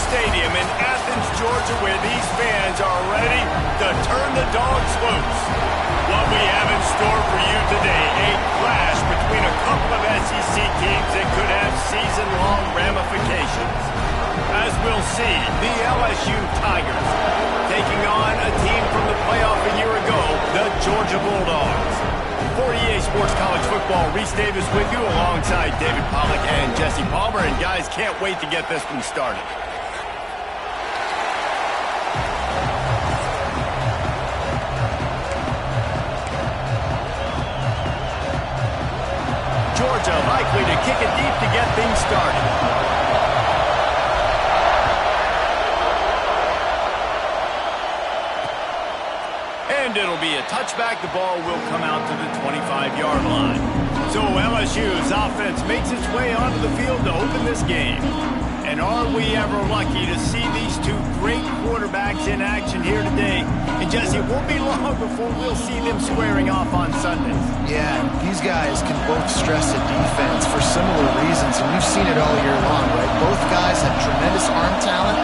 Stadium in Athens, Georgia, where these fans are ready to turn the dogs loose. What we have in store for you today, a clash between a couple of SEC teams that could have season-long ramifications. As we'll see, the LSU Tigers taking on a team from the playoff a year ago, the Georgia Bulldogs. For EA Sports College Football, Reese Davis with you alongside David Pollack and Jesse Palmer. And guys, can't wait to get this one started. Georgia likely to kick it deep to get things started. And it'll be a touchback. The ball will come out to the 25-yard line. So LSU's offense makes its way onto the field to open this game. And are we ever lucky to see these two great quarterbacks in action here today? And Jesse, it won't be long before we'll see them squaring off on Sundays. Yeah, these guys can both stress a defense for similar reasons, and we've seen it all year long, right? Both guys have tremendous arm talent.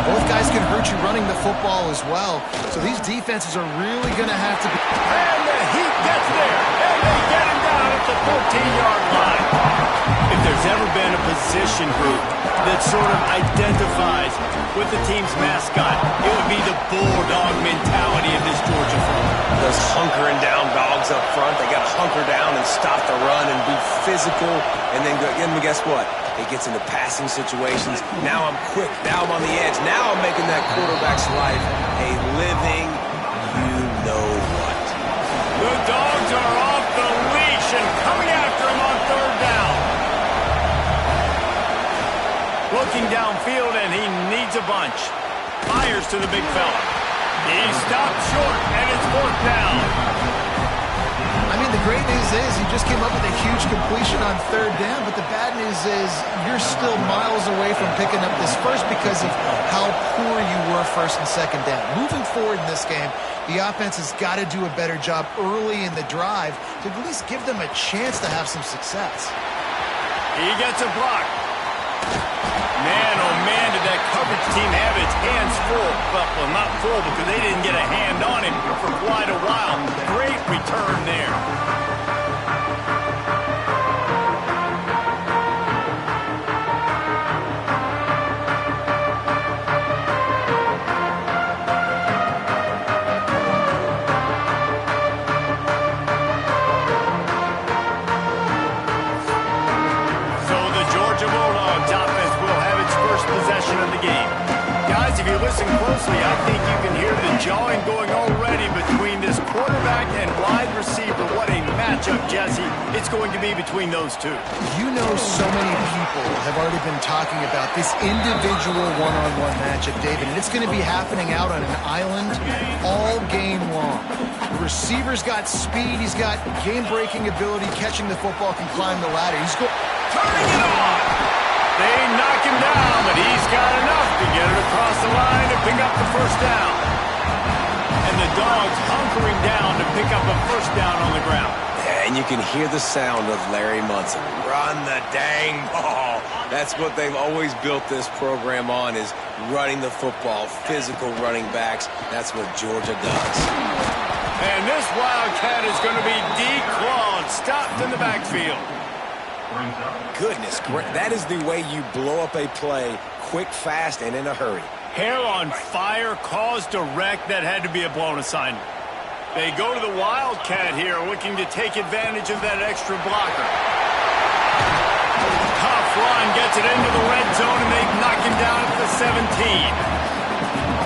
Both guys can hurt you running the football as well. So these defenses are really going to have to be... And the Heat gets there, and they get him down at the 14-yard line. If there's ever been a position group that sort of identifies with the team's mascot, it would be the bulldog mentality of this Georgia front. Those hunkering down dogs up front, they got to hunker down and stop the run and be physical, and then guess what? It gets into passing situations. Now I'm quick. Now I'm on the edge. Now I'm making that quarterback's life a living you-know-what. The dogs are off the leash and coming after him on third down. Looking downfield, and he needs a bunch. Fires to the big fella. He stopped short, and it's fourth down. I mean, the great news is he just came up with a huge completion on third down, but the bad news is you're still miles away from picking up this first because of how poor you were first and second down. Moving forward in this game, the offense has got to do a better job early in the drive to at least give them a chance to have some success. He gets a block. Man, oh man, did that coverage team have its hands full. Well, not full because they didn't get a hand on him for quite a while. Great return there. Possession of the game. Guys, if you listen closely, I think you can hear the jawing going already between this quarterback and wide receiver. What a matchup, Jesse, it's going to be between those two. You know, so many people have already been talking about this individual one-on-one matchup, David, and it's going to be happening out on an island all game long. The receiver's got speed, he's got game-breaking ability, catching the football, can climb the ladder. He's turning it on! They knock him down, but he's got enough to get it across the line to pick up the first down. And the dogs hunkering down to pick up a first down on the ground. Yeah, and you can hear the sound of Larry Munson. Run the dang ball. That's what they've always built this program on, is running the football, physical running backs. That's what Georgia does. And this Wildcat is going to be declawed, stopped in the backfield. Goodness, that is the way you blow up a play, quick, fast, and in a hurry. Hair on fire, caused a wreck. That had to be a blown assignment. They go to the Wildcat here, looking to take advantage of that extra blocker. Tough run, gets it into the red zone, and they knock him down at the 17.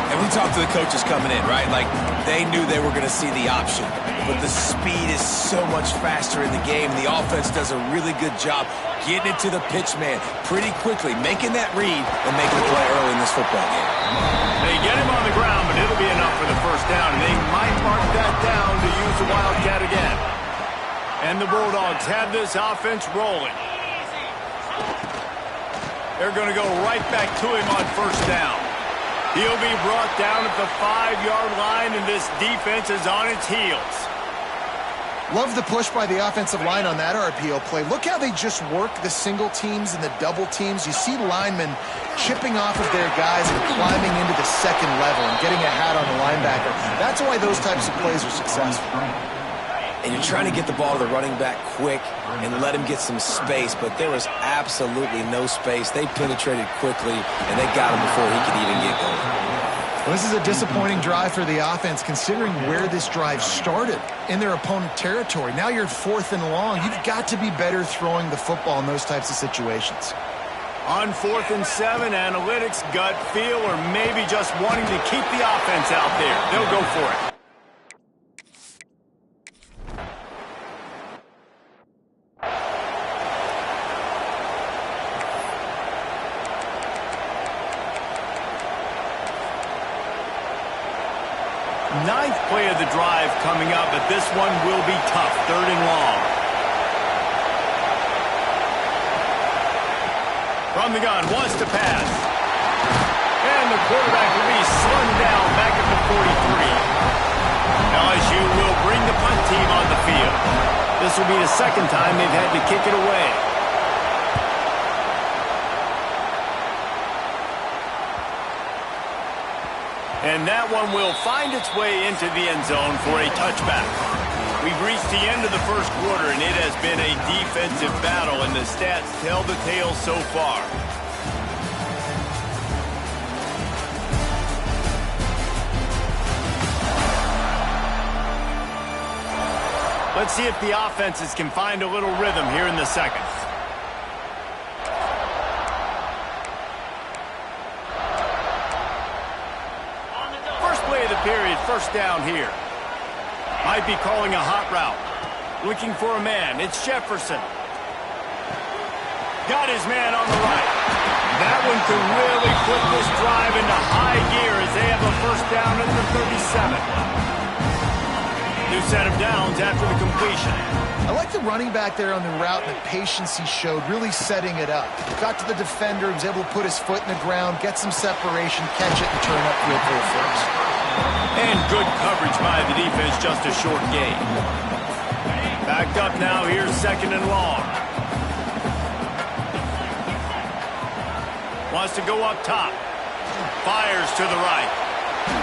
And we talked to the coaches coming in, right? Like, they knew they were going to see the option. But the speed is so much faster in the game. The offense does a really good job getting it to the pitch man pretty quickly, making that read and making the play early in this football game. They get him on the ground, but it'll be enough for the first down. And they might mark that down to use the Wildcat again. And the Bulldogs have this offense rolling. They're going to go right back to him on first down. He'll be brought down at the 5-yard line, and this defense is on its heels. Love the push by the offensive line on that RPO play. Look how they just work the single teams and the double teams. You see linemen chipping off of their guys and climbing into the second level and getting a hat on the linebacker. That's why those types of plays are successful. And you're trying to get the ball to the running back quick and let him get some space, but there was absolutely no space. They penetrated quickly, and they got him before he could even get going. Well, this is a disappointing drive for the offense, considering where this drive started in their opponent territory. Now you're 4th and long. You've got to be better throwing the football in those types of situations. On 4th and 7, analytics, gut feel, or maybe just wanting to keep the offense out there. They'll go for it. Ninth play of the drive coming up, but this one will be tough. 3rd and long. From the gun, wants to pass. And the quarterback will be slung down back at the 43. LSU will bring the punt team on the field. This will be the second time they've had to kick it away. And that one will find its way into the end zone for a touchback. We've reached the end of the first quarter, and it has been a defensive battle, and the stats tell the tale so far. Let's see if the offenses can find a little rhythm here in the second. Period, first down here. Might be calling a hot route. Looking for a man. It's Jefferson. Got his man on the right. That one could really put this drive into high gear as they have a first down at the 37. New set of downs after the completion. I like the running back there on the route and the patience he showed, really setting it up. Got to the defender, was able to put his foot in the ground, get some separation, catch it, and turn upfield for a first. And good coverage by the defense, just a short gain. Backed up now, here's 2nd and long. Wants to go up top. Fires to the right.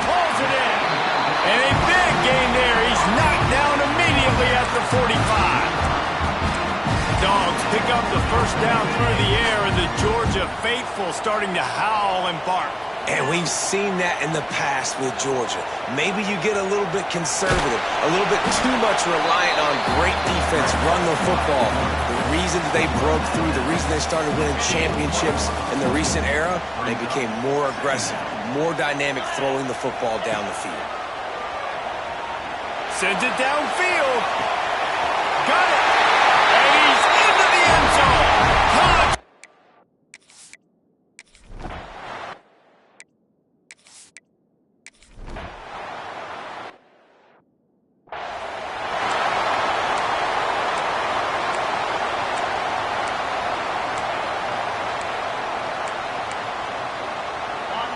Pulls it in. And a big gain there. He's knocked down immediately at the 45. Dogs pick up the first down through the air, and the Georgia faithful starting to howl and bark. And we've seen that in the past with Georgia. Maybe you get a little bit conservative, a little bit too much reliant on great defense, run the football. The reason they broke through, the reason they started winning championships in the recent era, they became more aggressive, more dynamic throwing the football down the field. Sends it downfield. Got it. And he's into the end zone. Caught.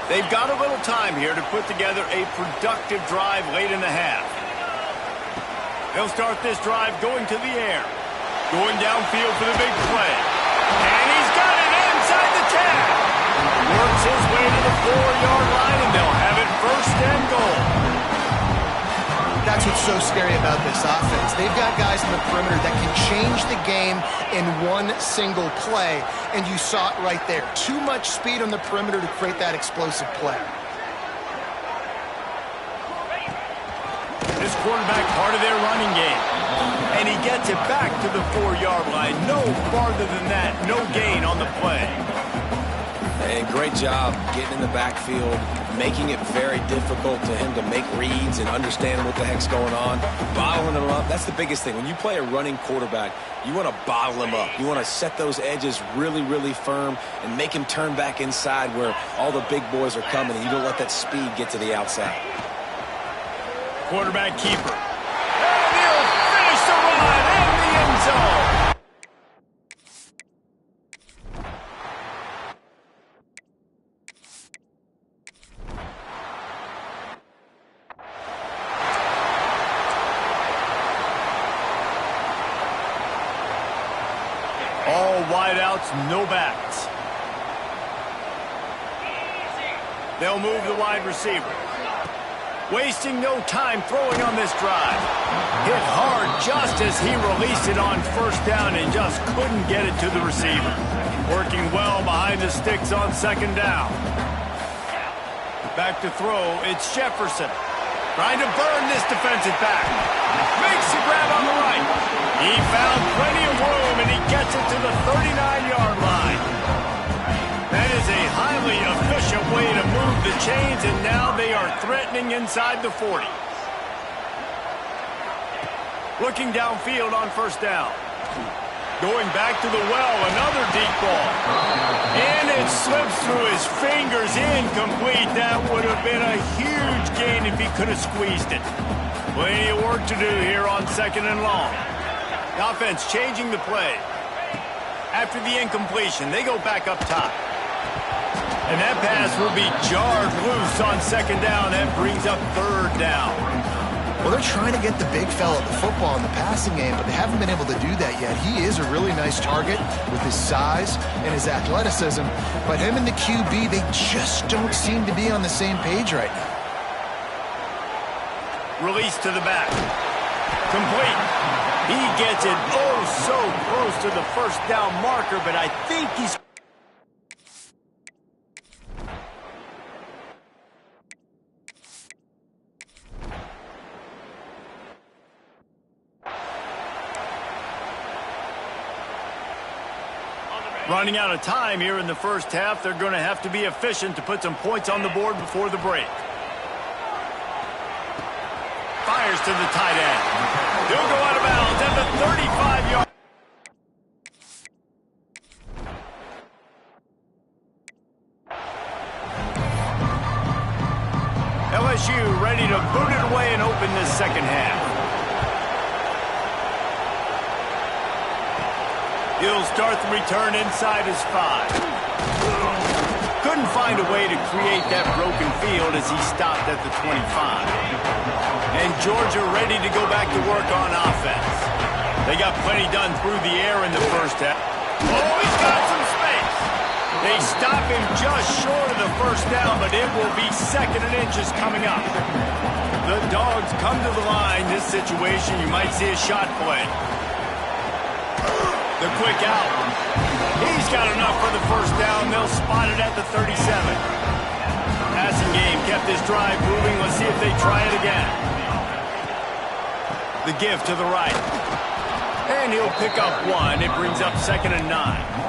They've got a little time here to put together a productive drive late in the half. They'll start this drive going to the air. Going downfield for the big play. And he's got it inside the 10. Works his way to the 4-yard line, and they'll have it 1st and goal. That's what's so scary about this offense. They've got guys in the perimeter that can change the game in one single play, and you saw it right there. Too much speed on the perimeter to create that explosive play. This quarterback part of their running game. And he gets it back to the 4-yard line. No farther than that. No gain on the play. And great job getting in the backfield, making it very difficult to him to make reads and understand what the heck's going on. Bottling him up, that's the biggest thing. When you play a running quarterback, you want to bottle him up. You want to set those edges really, really firm and make him turn back inside where all the big boys are coming, and you don't let that speed get to the outside. Quarterback keeper. And he'll finish the run in the end zone. routes, no backs. They'll move the wide receiver. Wasting no time throwing on this drive. Hit hard just as he released it on first down and just couldn't get it to the receiver. Working well behind the sticks on second down. Back to throw, it's Jefferson. Trying to burn this defensive back. Makes the grab on the right. He found plenty of room, and he gets it to the 39-yard line. That is a highly efficient way to move the chains, and now they are threatening inside the 40. Looking downfield on first down. Going back to the well, another deep ball. And it slips through his fingers, incomplete. That would have been a huge gain if he could have squeezed it. Plenty of work to do here on second and long. The offense changing the play. After the incompletion, they go back up top. And that pass will be jarred loose on second down. That brings up third down. Well, they're trying to get the big fella the football in the passing game, but they haven't been able to do that yet. He is a really nice target with his size and his athleticism, but him and the QB, they just don't seem to be on the same page right now. Release to the back. Complete. He gets it oh so close to the first down marker, but I think he's... Running out of time here in the first half. They're going to have to be efficient to put some points on the board before the break. Fires to the tight end. He'll go out of bounds at the 35-yard. LSU ready to boot it away and open this second half. He'll start the return inside his 5. Couldn't find a way to create that broken field as he stopped at the 25. And Georgia ready to go back to work on offense. They got plenty done through the air in the first half. Oh, he's got some space. They stop him just short of the first down, but it will be second and inches coming up. The Dogs come to the line. This situation, you might see a shot play. The quick out. He's got enough for the first down. They'll spot it at the 37. Passing game kept this drive moving. Let's see if they try it again. The give to the right. And he'll pick up one. It brings up second and 9.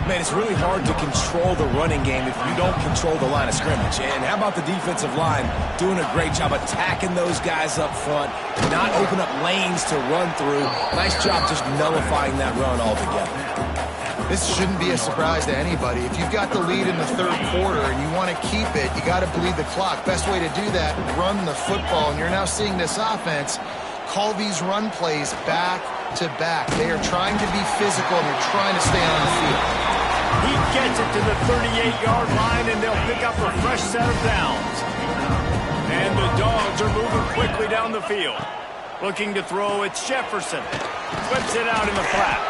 Man, it's really hard to control the running game if you don't control the line of scrimmage. And how about the defensive line doing a great job attacking those guys up front, not open up lanes to run through. Nice job just nullifying that run altogether. This shouldn't be a surprise to anybody. If you've got the lead in the third quarter and you want to keep it, you got to bleed the clock. Best way to do that, run the football. And you're now seeing this offense call these run plays back to back. They are trying to be physical and they're trying to stay on the field. He gets it to the 38-yard line, and they'll pick up a fresh set of downs. And the Dogs are moving quickly down the field. Looking to throw, it's Jefferson. Flips it out in the flat.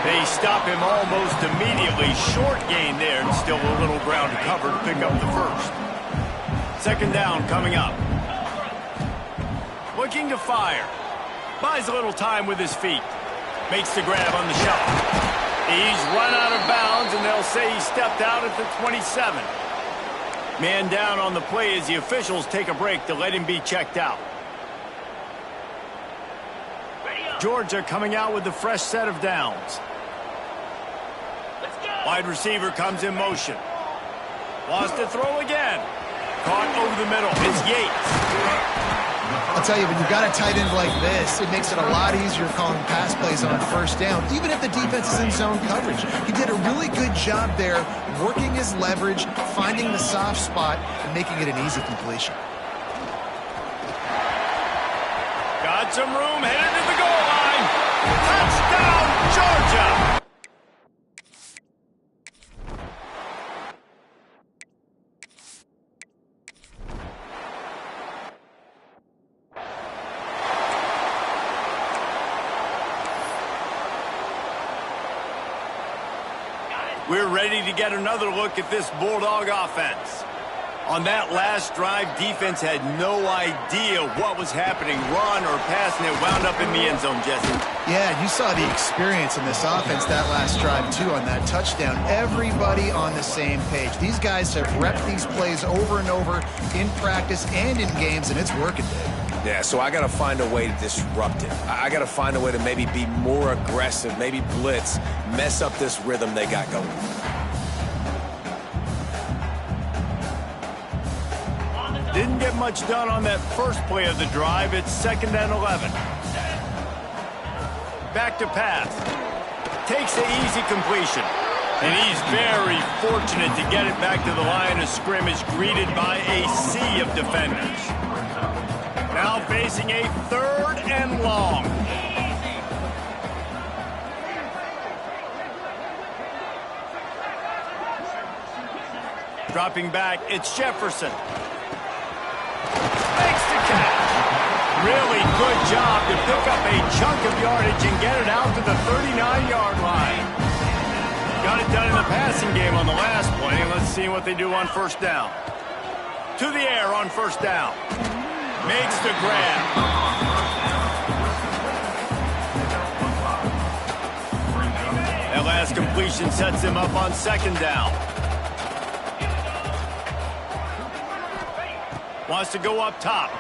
They stop him almost immediately. Short gain there, and still a little ground to cover to pick up the first. Second down coming up. Looking to fire. Buys a little time with his feet. Makes the grab on the shot. He's run out of bounds, and they'll say he stepped out at the 27. Man down on the play as the officials take a break to let him be checked out. Georgia coming out with the fresh set of downs. Wide receiver comes in motion. Lost to throw again. Caught over the middle. It's Yates. I'll tell you, when you've got a tight end like this, it makes it a lot easier calling pass plays on first down, even if the defense is in zone coverage. He did a really good job there, working his leverage, finding the soft spot, and making it an easy completion. Got some room, headed to the goal line. Touchdown, Georgia! We're ready to get another look at this Bulldog offense. On that last drive, defense had no idea what was happening. Run or pass, and it wound up in the end zone, Jesse. Yeah, you saw the experience in this offense that last drive, too, on that touchdown. Everybody on the same page. These guys have repped these plays over and over in practice and in games, and it's working. Yeah, so I got to find a way to disrupt it. I got to find a way to maybe be more aggressive, maybe blitz, mess up this rhythm they got going. Didn't get much done on that first play of the drive. It's 2nd and 11. Back to pass. Takes the easy completion. And he's very fortunate to get it back to the line of scrimmage, greeted by a sea of defenders. Now facing a 3rd and long. Dropping back, it's Jefferson. Makes the catch. Really good job to pick up a chunk of yardage and get it out to the 39-yard line. Got it done in the passing game on the last play. Let's see what they do on 1st down. To the air on 1st down. Makes the grab. That last completion sets him up on 2nd down. Wants to go up top.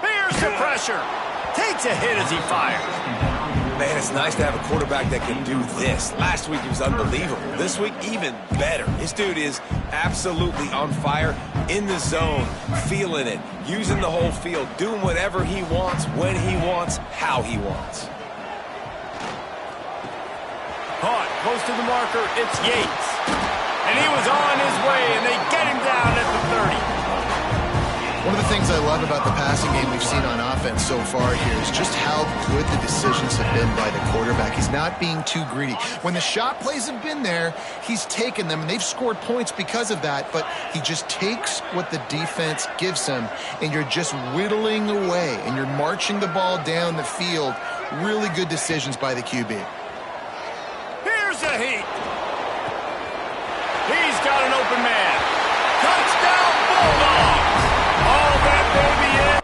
Here's the pressure. Takes a hit as he fires. Man, it's nice to have a quarterback that can do this. Last week he was unbelievable. This week, even better. This dude is absolutely on fire, in the zone, feeling it, using the whole field, doing whatever he wants, when he wants, how he wants. Caught close to the marker. It's Yates. And he was on his way, and they get him down at the 30. One of the things I love about the passing game we've seen on offense so far here is just how good the decisions have been by the quarterback. He's not being too greedy. When the shot plays have been there, he's taken them, and they've scored points because of that, but he just takes what the defense gives him, and you're just whittling away, and you're marching the ball down the field. Really good decisions by the QB. Here's a heat. He's got an open man. Touchdown, Bulldogs! All that baby in.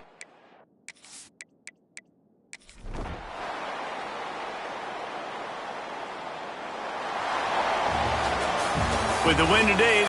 With the win today,